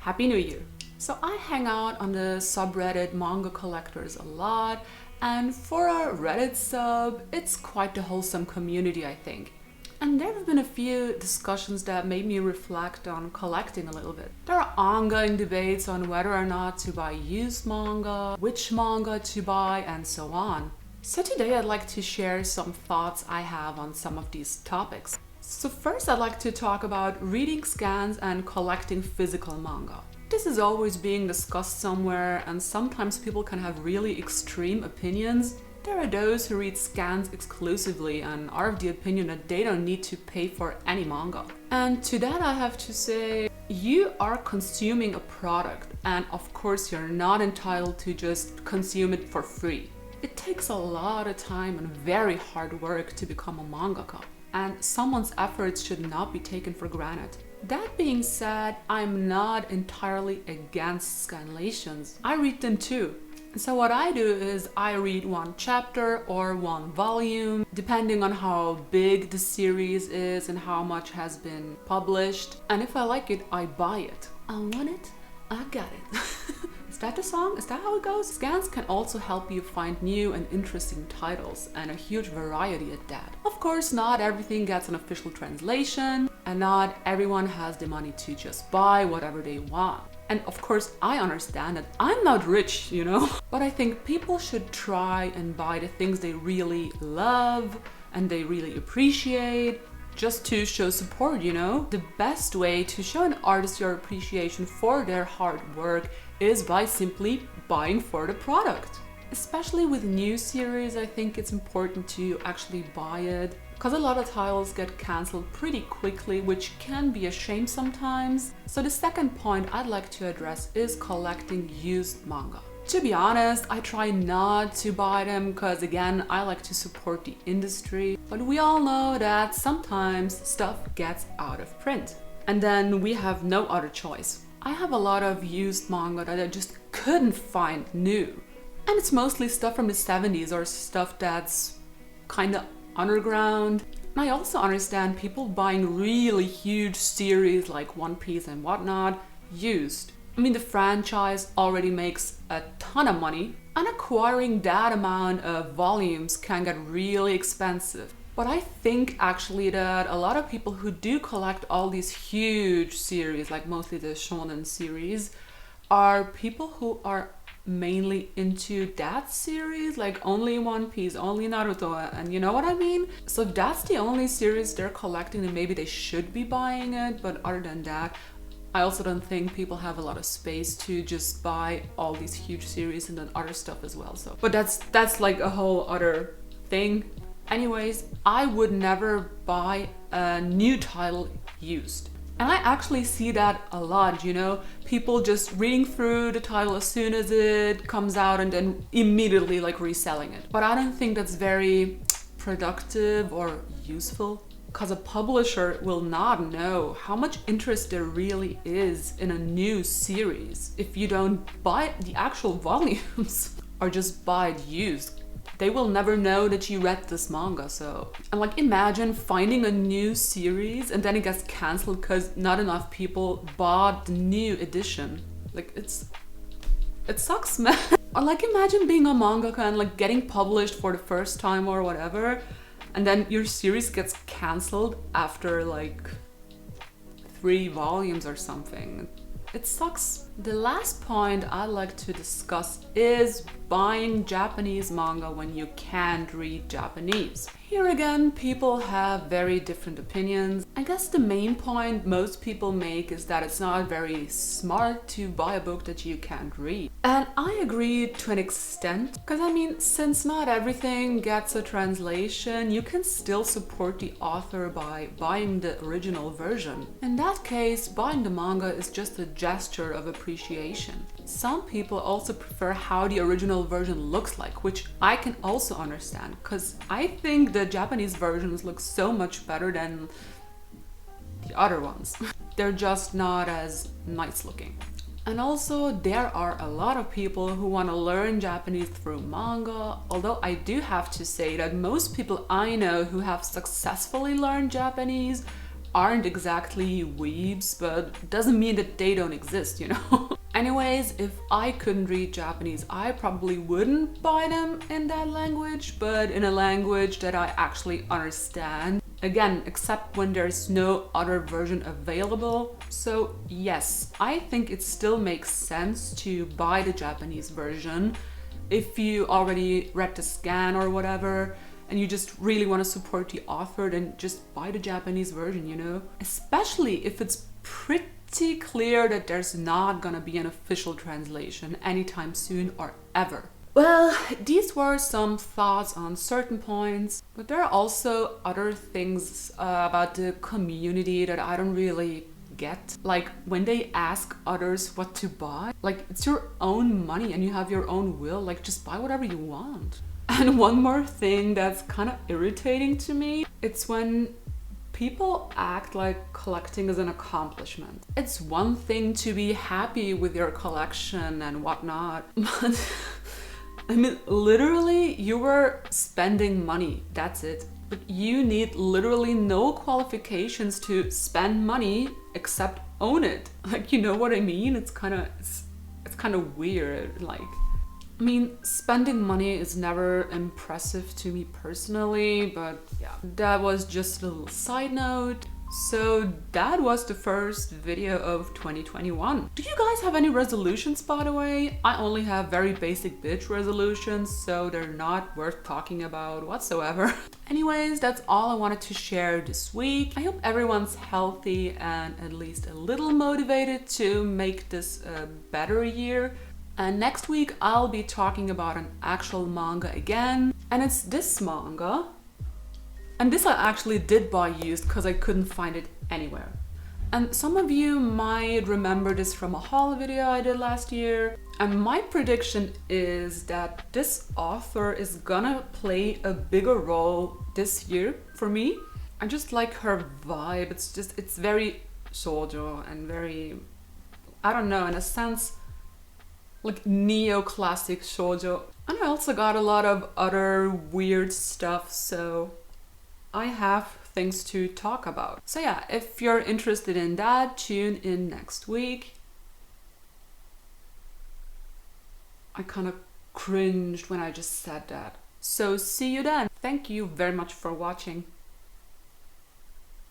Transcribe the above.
Happy New Year! So I hang out on the subreddit manga collectors a lot, and for a Reddit sub, it's quite a wholesome community, I think. And there have been a few discussions that made me reflect on collecting a little bit. There are ongoing debates on whether or not to buy used manga, which manga to buy, and so on. So today I'd like to share some thoughts I have on some of these topics. So first I'd like to talk about reading scans and collecting physical manga. This is always being discussed somewhere, and sometimes people can have really extreme opinions. There are those who read scans exclusively and are of the opinion that they don't need to pay for any manga. And to that I have to say, you are consuming a product, and of course you're not entitled to just consume it for free. It takes a lot of time and very hard work to become a mangaka, and someone's efforts should not be taken for granted. That being said, I'm not entirely against scanlations. I read them too. So what I do is I read one chapter or one volume, depending on how big the series is and how much has been published. And if I like it, I buy it. I want it, I got it. Is that the song? Is that how it goes? Scans can also help you find new and interesting titles, and a huge variety at that. Of course, not everything gets an official translation, and not everyone has the money to just buy whatever they want. And of course, I understand that I'm not rich, But I think people should try and buy the things they really love and they really appreciate, just to show support, The best way to show an artist your appreciation for their hard work is by simply buying for the product. Especially with new series, I think it's important to actually buy it, because a lot of titles get cancelled pretty quickly, which can be a shame sometimes. So the second point I'd like to address is collecting used manga. To be honest, I try not to buy them because, again, I like to support the industry. But we all know that sometimes stuff gets out of print, and then we have no other choice. I have a lot of used manga that I just couldn't find new. And it's mostly stuff from the 70s or stuff that's kind of underground. And I also understand people buying really huge series like One Piece and whatnot used. I mean, the franchise already makes a ton of money, and acquiring that amount of volumes can get really expensive. But I think actually that a lot of people who do collect all these huge series, like mostly the shonen series, are people who are mainly into that series, like only One Piece, only Naruto, and you know what I mean? So if that's the only series they're collecting, then maybe they should be buying it. But other than that, I also don't think people have a lot of space to just buy all these huge series and then other stuff as well. So, but that's like a whole other thing. Anyways, I would never buy a new title used. And I actually see that a lot, people just reading through the title as soon as it comes out and then immediately like reselling it. But I don't think that's very productive or useful, because a publisher will not know how much interest there really is in a new series if you don't buy the actual volumes or just buy it used. They will never know that you read this manga. So, and like, imagine finding a new series and then it gets cancelled because not enough people bought the new edition. Like, it sucks, man. Or like, imagine being a mangaka and like getting published for the first time or whatever, and then your series gets cancelled after like 3 volumes or something. It sucks. The last point I'd like to discuss is buying Japanese manga when you can't read Japanese. Here again, people have very different opinions. I guess the main point most people make is that it's not very smart to buy a book that you can't read. And I agree to an extent, because I mean, since not everything gets a translation, you can still support the author by buying the original version. In that case, buying the manga is just a gesture of appreciation. Some people also prefer how the original version looks like, which I can also understand, because I think the Japanese versions look so much better than the other ones. They're just not as nice looking. And also, there are a lot of people who want to learn Japanese through manga, although I do have to say that most people I know who have successfully learned Japanese aren't exactly weebs, but doesn't mean that they don't exist, you know? Anyways, if I couldn't read Japanese, I probably wouldn't buy them in that language, but in a language that I actually understand. Again, except when there's no other version available. So yes, I think it still makes sense to buy the Japanese version if you already read the scan or whatever, and you just really want to support the author, then just buy the Japanese version, you know? Especially if it's pretty clear that there's not gonna be an official translation anytime soon or ever. Well, these were some thoughts on certain points, but there are also other things about the community that I don't really get. Like when they ask others what to buy, like it's your own money and you have your own will, like just buy whatever you want. And one more thing that's kind of irritating to me, it's when people act like collecting is an accomplishment. It's one thing to be happy with your collection and whatnot, but I mean, literally, you were spending money, that's it. But you need literally no qualifications to spend money except own it. Like, you know what I mean? It's kind of weird. Like, I mean, spending money is never impressive to me personally, but yeah, that was just a little side note. So that was the first video of 2021. Do you guys have any resolutions, by the way? I only have very basic bitch resolutions, so they're not worth talking about whatsoever. Anyways, that's all I wanted to share this week. I hope everyone's healthy and at least a little motivated to make this a better year. And next week I'll be talking about an actual manga again, and it's this manga. And this I actually did buy used because I couldn't find it anywhere. And some of you might remember this from a haul video I did last year. And my prediction is that this author is gonna play a bigger role this year for me. I just like her vibe. It's very shoujo and very, I don't know, in a sense, like neoclassic shoujo. And I also got a lot of other weird stuff, so I have things to talk about. So yeah, if you're interested in that, tune in next week. I kind of cringed when I just said that. So see you then. Thank you very much for watching.